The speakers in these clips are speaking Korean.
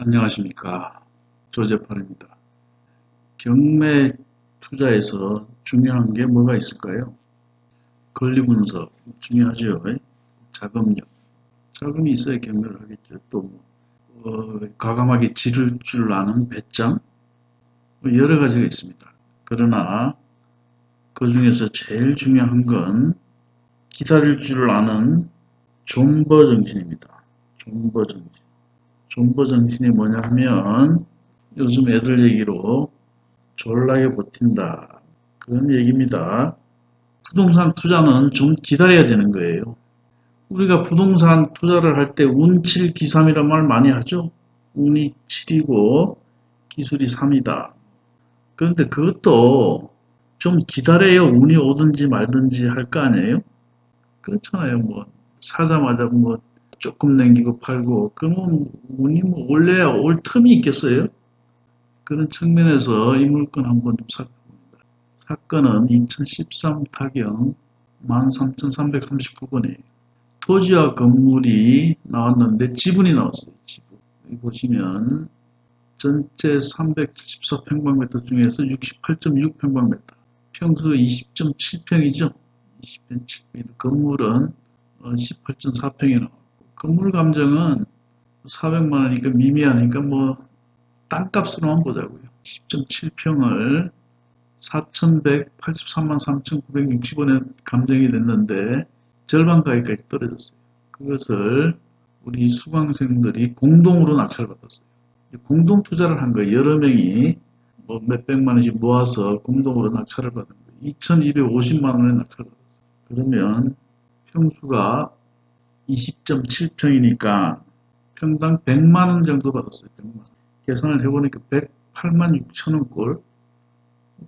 안녕하십니까. 조재팔입니다. 경매 투자에서 중요한 게 뭐가 있을까요? 권리 분석, 중요하죠. 자금력. 자금이 있어야 경매를 하겠죠. 또, 과감하게 지를 줄 아는 배짱, 여러 가지가 있습니다. 그러나 그 중에서 제일 중요한 건 기다릴 줄 아는 존버 정신입니다. 존버 정신. 존버 정신이 뭐냐 하면 요즘 애들 얘기로 졸라게 버틴다. 그런 얘기입니다. 부동산 투자는 좀 기다려야 되는 거예요. 우리가 부동산 투자를 할 때 운칠 기삼이란 말 많이 하죠. 운이 7이고 기술이 3이다. 그런데 그것도 좀 기다려야 운이 오든지 말든지 할 거 아니에요? 그렇잖아요. 뭐 사자마자 뭐 조금 남기고 팔고 그러면 운이 뭐 올래야 올 틈이 있겠어요? 그런 측면에서 이 물건 한번 좀 살펴봅니다. 사건은 2013 타경 13,339번이에요. 토지와 건물이 나왔는데 지분이 나왔어요. 지분. 여기 보시면 전체 374평방미터 중에서 68.6평방미터. 평수 20.7평이죠. 20.7평. 건물은 18.4평이 나왔고 건물 감정은 400만 원이니까 미미하니까 뭐 땅값으로만 보자고요. 10.7평을 4,183만 3,960원에 감정이 됐는데 절반 가격까지 떨어졌어요. 그것을 우리 수강생들이 공동으로 낙찰을 받았어요. 공동 투자를 한 거예요. 여러 명이 뭐 몇백만 원씩 모아서 공동으로 낙찰을 받은 거예요. 2,250만 원에 낙찰을 받았어요. 그러면 평수가 20.7평이니까 평당 100만 원 정도 받았어요. 100만 원. 계산을 해보니까 108만 6천 원 꼴.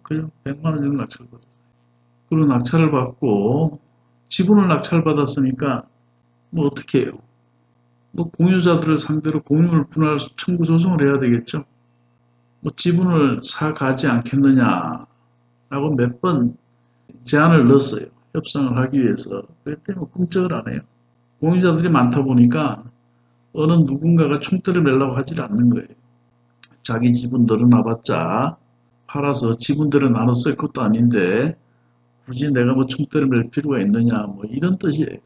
그냥 100만 원 정도 낙찰을 받았어요. 그리고 낙찰을 받고 지분을 낙찰받았으니까 뭐 어떻게 해요? 뭐 공유자들을 상대로 공유물 분할 청구 소송을 해야 되겠죠. 뭐 지분을 사가지 않겠느냐라고 몇 번 제안을 넣었어요. 협상을 하기 위해서. 그랬더니 뭐 꿈쩍을 안 해요. 공유자들이 많다 보니까 어느 누군가가 총대를 매려고 하질 않는 거예요. 자기 지분 늘어나봤자 팔아서 지분대로 나눠 쓸 것도 아닌데 굳이 내가 뭐 총대를 맬 필요가 있느냐 뭐 이런 뜻이에요.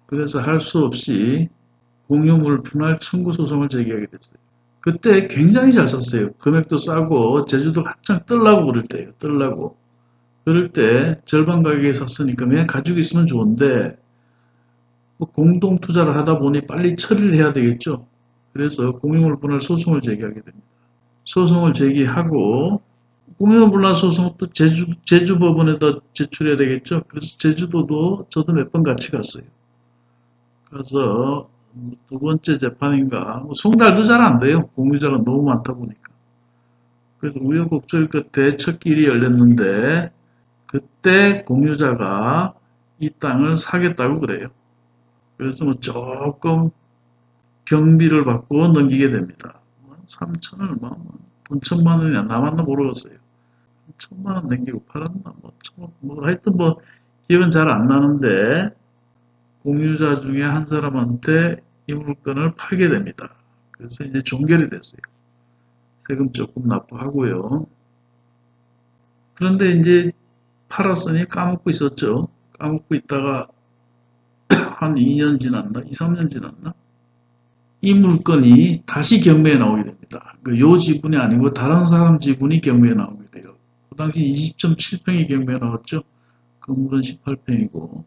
그래서 할 수 없이 공유물 분할 청구 소송을 제기하게 됐어요. 그때 굉장히 잘 썼어요. 금액도 싸고 제주도 한창 떨라고 그럴 때예요. 떨라고. 그럴 때 절반 가격에 샀으니까 그냥 가지고 있으면 좋은데 뭐 공동 투자를 하다 보니 빨리 처리를 해야 되겠죠. 그래서 공유물 분할 소송을 제기하게 됩니다. 소송을 제기하고 공유물 분할 소송은 또 제주법원에다 제출해야 되겠죠. 그래서 제주도도 저도 몇 번 같이 갔어요. 그래서 두 번째 재판인가 뭐 송달도 잘 안 돼요. 공유자가 너무 많다 보니까. 그래서 우여곡절 끝에 첫 길이 열렸는데 그때 공유자가 이 땅을 사겠다고 그래요. 그래서 뭐 조금 경비를 받고 넘기게 됩니다. 3천 얼마, 돈 1,000만 원이나 남았나 모르겠어요. 1,000만 원 넘기고 팔았나, 뭐 하여튼 뭐 기억은 잘 안 나는데 공유자 중에 한 사람한테 이 물건을 팔게 됩니다. 그래서 이제 종결이 됐어요. 세금 조금 납부하고요. 그런데 이제 팔았으니 까먹고 있었죠. 까먹고 있다가 한 2년 지났나? 2, 3년 지났나? 이 물건이 다시 경매에 나오게 됩니다. 요 지분이 아니고 다른 사람 지분이 경매에 나오게 돼요. 그 당시 20.7평이 경매에 나왔죠. 건물은 18평이고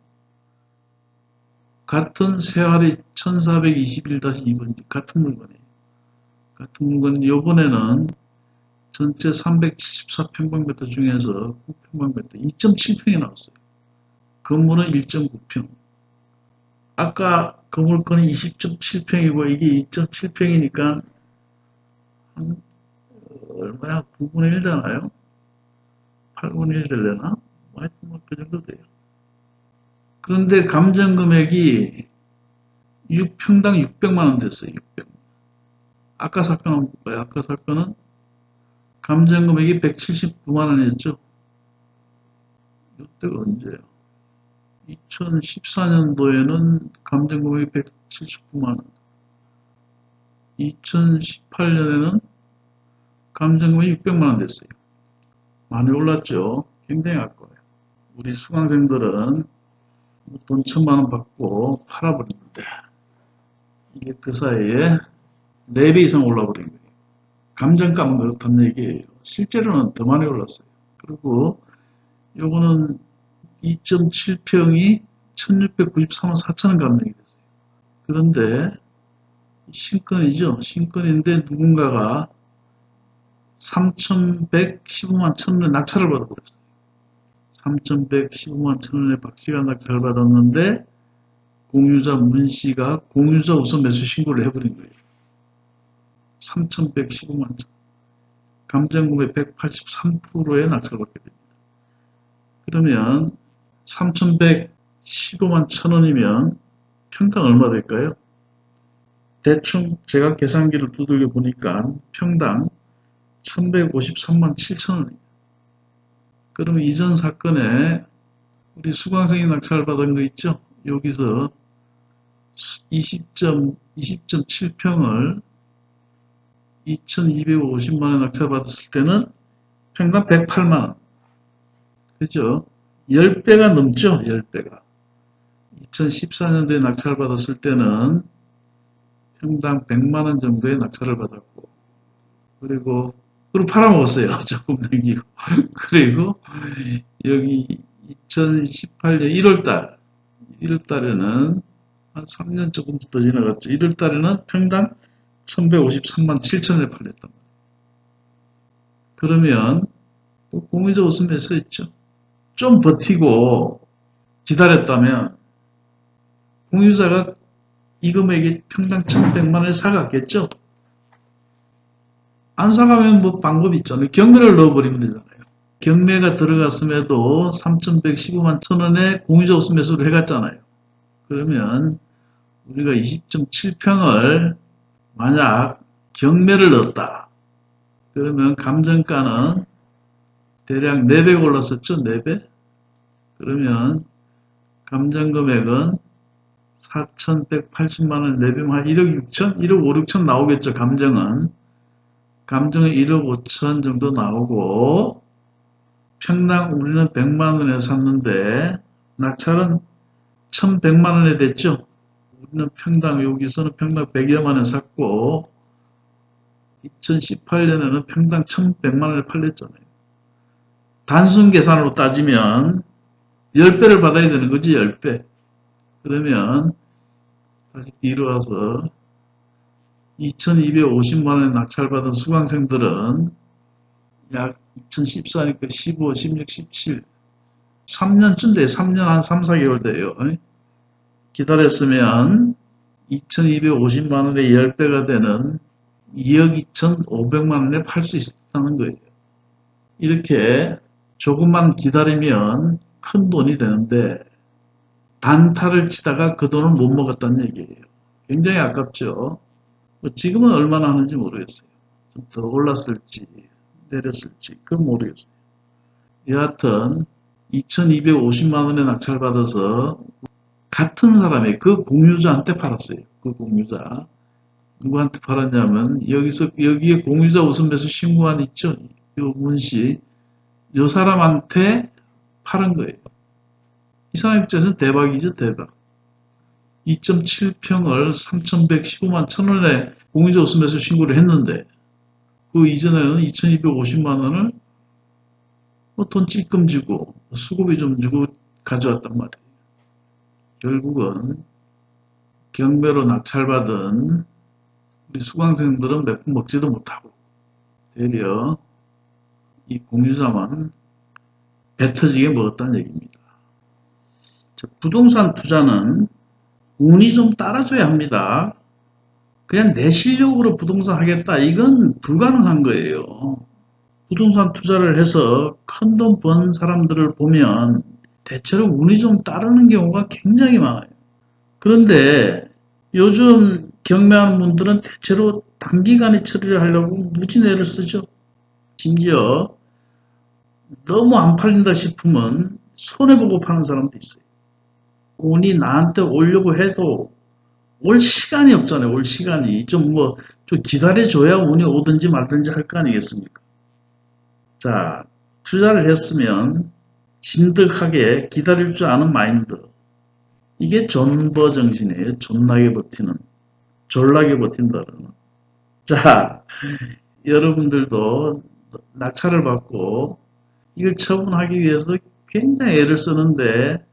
같은 세알이 1421-2번 같은 물건이에요. 같은 물건 요번에는 전체 374평방미터 중에서 9평방미터 2.7평이 나왔어요. 건물은 1.9평. 아까 그 물건이 20.7평이고 이게 2.7평이니까 한 얼마야? 9분의 1 되나요? 8분의 1 되려나? 하여튼 뭐그 정도 돼요. 그런데 감정 금액이 6평당 600만 원 됐어요. 600만. 아까 사건은 볼까요? 아까 사건은 감정 금액이 179만 원이었죠. 이때가 언제예요? 2014년도에는 감정 금액이 179만 원. 2018년에는 감정금이 600만원 됐어요. 많이 올랐죠. 굉장히 아까워요. 우리 수강생들은 돈 1000만원 받고 팔아버리는데 이게 그 사이에 4배 이상 올라버린 거예요. 감정값은 그렇다는 얘기예요. 실제로는 더 많이 올랐어요. 그리고 요거는 2.7평이 1693만 4천원 감정이 됐어요. 그런데 신건이죠. 신건인데 누군가가 3115만 1000원에 낙찰을 받아버렸어요. 3115만 1000원에 박씨가 낙찰을 받았는데 공유자 문씨가 공유자 우선 매수 신고를 해버린 거예요. 3115만 1000원. 감정금의 183%의 낙찰을 받게 됩니다. 그러면 3115만 1000원이면 평당 얼마 될까요? 대충 제가 계산기를 두들겨 보니까 평당 1153만 7천원입니다. 그러면 이전 사건에 우리 수강생이 낙찰받은 거 있죠? 여기서 20.7평을 2250만원에 낙찰받았을 때는 평당 108만원. 그죠? 10배가 넘죠? 10배가. 2014년도에 낙찰받았을 때는 평당 100만원 정도의 낙찰을 받았고, 그리고 팔아먹었어요. 조금 남기고. 그리고 여기 2018년 1월달에는 한 3년 조금 더 지나갔죠. 1월달에는 평당 1153만 7천원에 팔렸단 말이에요. 그러면 또 공유자 웃음에서 있죠. 좀 버티고 기다렸다면 공유자가 이 금액이 평당 1100만원에 사갔겠죠. 안 사가면 뭐 방법이 있잖아요. 경매를 넣어버리면 되잖아요. 경매가 들어갔음에도 3115만 1000원에 공유자 우선 매수를 해갔잖아요. 그러면 우리가 20.7평을 만약 경매를 넣었다. 그러면 감정가는 대략 4배가 올랐었죠. 4배. 그러면 감정금액은 4180만원 4배면 한 1억 6천? 1억 5, 6천 나오겠죠. 감정은 1억 5천 정도 나오고 평당 우리는 100만원에 샀는데 낙찰은 1100만원에 됐죠. 우리는 평당 여기서는 평당 100여만원에 샀고 2018년에는 평당 1100만원에 팔렸잖아요. 단순 계산으로 따지면 10배를 받아야 되는 거지. 10배. 그러면 다시 뒤로 와서 2250만원에 낙찰받은 수강생들은 약 2014니까 15, 16, 17 3년쯤 돼요. 3년 한 3, 4개월 돼요. 기다렸으면 2250만원에 10배가 되는 2억 2500만원에 팔 수 있었다는 거예요. 이렇게 조금만 기다리면 큰 돈이 되는데 단타를 치다가 그 돈을 못 먹었다는 얘기예요. 굉장히 아깝죠. 지금은 얼마나 하는지 모르겠어요. 좀 더 올랐을지 내렸을지 그건 모르겠어요. 여하튼 2250만원에 낙찰받아서 같은 사람이 그 공유자한테 팔았어요. 그 공유자. 누구한테 팔았냐면 여기에 공유자 우선 매수 신고한 있죠. 요 문씨. 요 사람한테 팔은 거예요. 이 사람 입장에서는 대박이죠. 대박. 2.7평을 3115만 1000원에 공유자 우선 매수 신고를 했는데 그 이전에는 2250만원을 돈 찔끔 주고 수고비 좀 주고 가져왔단 말이에요. 결국은 경매로 낙찰받은 우리 수강생들은 몇 푼 먹지도 못하고 되려 이 공유자만 배 터지게 먹었다는 얘기입니다. 부동산 투자는 운이 좀 따라줘야 합니다. 그냥 내 실력으로 부동산 하겠다 이건 불가능한 거예요. 부동산 투자를 해서 큰 돈 번 사람들을 보면 대체로 운이 좀 따르는 경우가 굉장히 많아요. 그런데 요즘 경매하는 분들은 대체로 단기간에 처리를 하려고 무지내를 쓰죠. 심지어 너무 안 팔린다 싶으면 손해보고 파는 사람도 있어요. 운이 나한테 오려고 해도 올 시간이 없잖아요. 올 시간이. 좀 기다려줘야 운이 오든지 말든지 할 거 아니겠습니까? 자, 투자를 했으면 진득하게 기다릴 줄 아는 마인드. 이게 존버 정신이에요. 존나게 버티는. 졸라게 버틴다는. 자, 여러분들도 낙찰을 받고 이걸 처분하기 위해서 굉장히 애를 쓰는데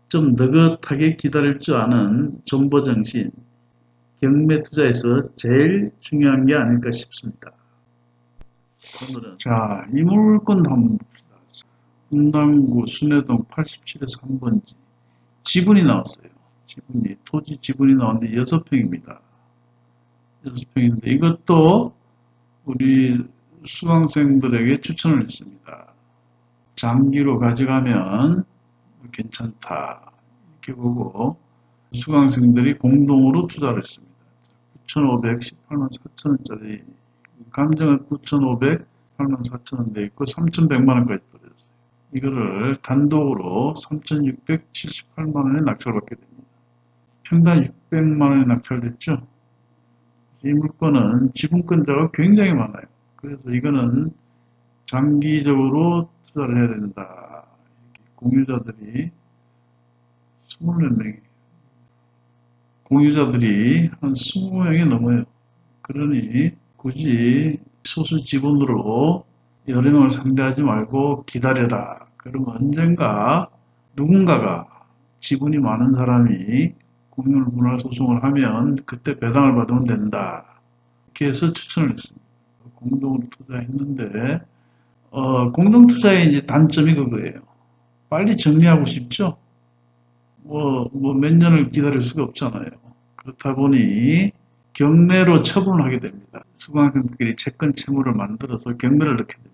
좀 느긋하게 기다릴 줄 아는 존버 정신. 경매 투자에서 제일 중요한 게 아닐까 싶습니다. 오늘은 자, 이 물건 한번 봅시다. 분당구 순회동 87에서 3번지 지분이 나왔어요. 지분이 토지 지분이 나왔는데 6평입니다. 6평인데 이것도 우리 수강생들에게 추천을 했습니다. 장기로 가져가면 괜찮다 이렇게 보고 수강생들이 공동으로 투자를 했습니다. 9,518만 4천원짜리 감정은 9,508만 4천원 돼 있고 3,100만원까지 떨어졌어요. 이거를 단독으로 3,678만원에 낙찰받게 됩니다. 평당 600만원에 낙찰됐죠. 이 물건은 지분권자가 굉장히 많아요. 그래서 이거는 장기적으로 투자를 해야 된다. 공유자들이 20몇 명이 공유자들이 한 20명이 넘어요. 그러니 굳이 소수 지분으로 여러 명을 상대하지 말고 기다려라. 그러면 언젠가 누군가가 지분이 많은 사람이 공유를 분할 소송을 하면 그때 배당을 받으면 된다. 이렇게 해서 추천을 했습니다. 공동으로 투자했는데 공동 투자의 이제 단점이 그거예요. 빨리 정리하고 싶죠? 몇 년을 기다릴 수가 없잖아요. 그렇다 보니 경매로 처분을 하게 됩니다. 수강생들끼리 채권 채무를 만들어서 경매를 넣게 됩니다.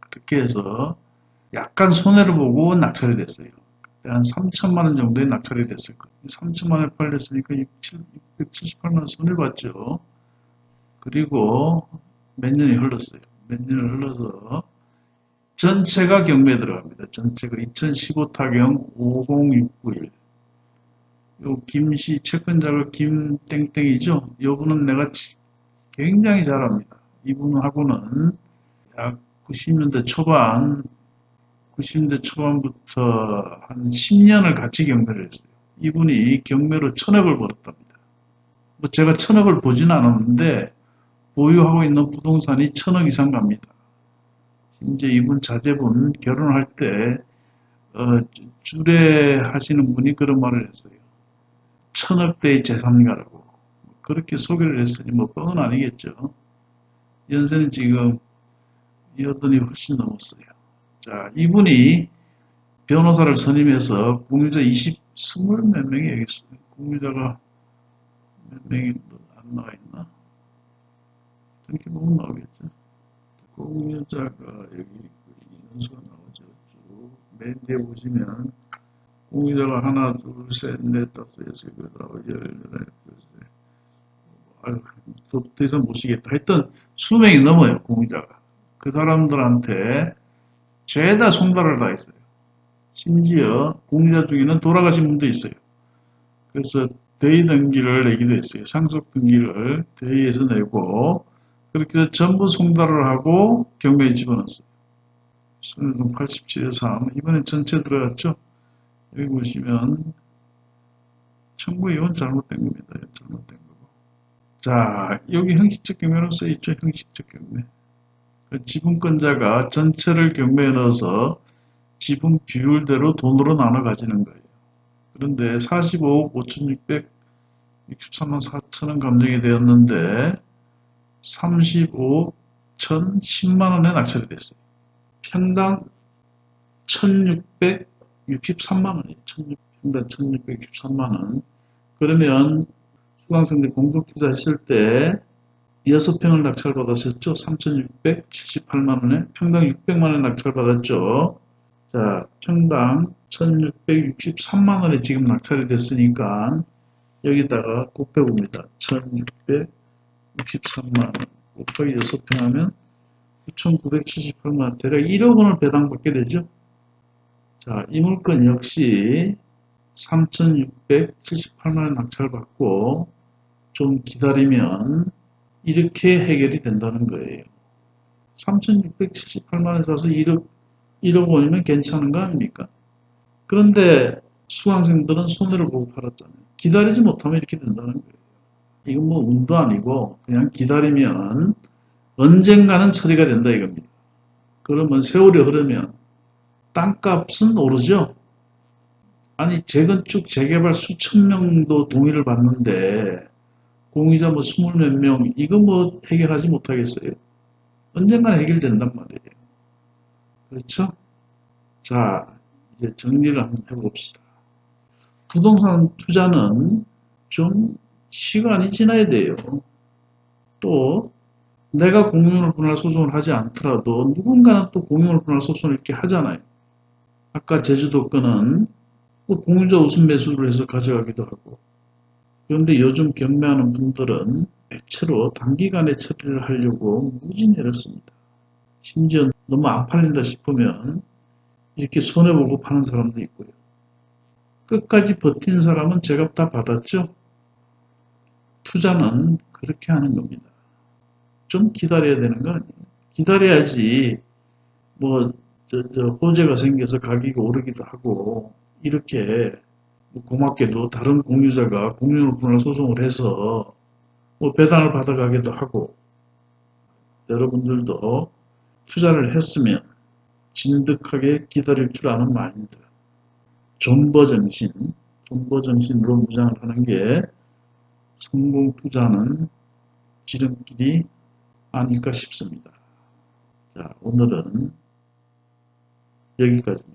그렇게 해서 약간 손해를 보고 낙찰이 됐어요. 한 3천만 원 정도의 낙찰이 됐을 거예요. 3천만 원에 팔렸으니까 678만 원 손해를 봤죠. 그리고 몇 년이 흘렀어요. 몇 년을 흘러서 전체가 경매에 들어갑니다. 전체가 2015 타경 50691. 요 김씨 채권자가 김땡땡이죠. 이분은 내가 굉장히 잘합니다. 이분하고는 약 90년대 초반부터 한 10년을 같이 경매를 했어요. 이분이 경매로 1,000억을 벌었답니다. 제가 1,000억을 보진 않았는데 보유하고 있는 부동산이 1,000억 이상 갑니다. 이제 이분 자제분 결혼할 때 주례하시는 분이 그런 말을 했어요. 1,000억대의 재산가라고 그렇게 소개를 했으니 뻥은 아니겠죠. 연세는 지금 여든이 훨씬 넘었어요. 자, 이분이 변호사를 선임해서 공유자 20몇 명이 여기 있어요. 공유자가 몇 명이 안 나와 있나? 이렇게 보면 나오겠죠. 공유자가 여기 인수가 나오죠. 쭉 맨 뒤에 보시면 공유자가 하나, 둘, 셋, 넷, 다섯, 여섯, 일곱, 여덟, 아유, 더 이상 못 쉬겠다. 하여튼 수명이 넘어요, 공유자가. 그 사람들한테 죄다 송달을 다 했어요. 심지어 공유자 중에는 돌아가신 분도 있어요. 그래서 대의 등기를 내기도 했어요. 상속 등기를 대의에서 내고 그렇게 해서 전부 송달을 하고 경매에 집어넣었어요. 순회동 87에서 3 이번엔 전체 들어갔죠. 여기 보시면 청구 이건 잘못된 겁니다. 잘못된 거고. 자, 여기 형식적 경매로 써있죠. 형식적 경매. 지분권자가 전체를 경매에 넣어서 지분 비율대로 돈으로 나눠 가지는 거예요. 그런데 45억 5,663만 4천원 감정이 되었는데 35억 1,010만원에 낙찰이 됐어요. 평당 1,663만원이에요. 평당 1,663만원. 그러면 수강생들 공동투자 했을 때 6평을 낙찰받았었죠. 3,678만원에 평당 600만원 낙찰받았죠. 자, 평당 1,663만원에 지금 낙찰이 됐으니까 여기다가 곱해봅니다. 1,663만원 곱하기 6평 하면 9,978만원 대략 1억 원을 배당받게 되죠. 자, 이 물건 역시 3,678만원 낙찰받고 좀 기다리면 이렇게 해결이 된다는 거예요. 3,678만 원 사서 1억 원이면 괜찮은 거 아닙니까? 그런데 수강생들은 손해를 보고 팔았잖아요. 기다리지 못하면 이렇게 된다는 거예요. 이건 뭐 운도 아니고 그냥 기다리면 언젠가는 처리가 된다 이겁니다. 그러면 세월이 흐르면 땅값은 오르죠. 아니 재건축 재개발 수천 명도 동의를 받는데 공의자 뭐 스물 몇 명 이거 뭐 해결하지 못하겠어요. 언젠가는 해결된단 말이에요. 그렇죠? 자, 이제 정리를 한번 해봅시다. 부동산 투자는 좀 시간이 지나야 돼요. 또 내가 공유물 분할 소송을 하지 않더라도 누군가는 또 공유물 분할 소송을 이렇게 하잖아요. 아까 제주도 건은 또 공유자 우선 매수를 해서 가져가기도 하고. 그런데 요즘 경매하는 분들은 대체로 단기간에 처리를 하려고 무지 내렸습니다. 심지어 너무 안 팔린다 싶으면 이렇게 손해보고 파는 사람도 있고요. 끝까지 버틴 사람은 제값 다 받았죠. 투자는 그렇게 하는 겁니다. 좀 기다려야 되는 거 아니에요? 기다려야지 뭐 호재가 생겨서 가격이 오르기도 하고 이렇게 고맙게도 다른 공유자가 공유물 분할 소송을 해서 뭐 배당을 받아가기도 하고 여러분들도 투자를 했으면 진득하게 기다릴 줄 아는 마인드, 존버정신으로 무장을 하는 게 성공 투자는 지름길이 아닐까 싶습니다. 자, 오늘은 여기까지입니다.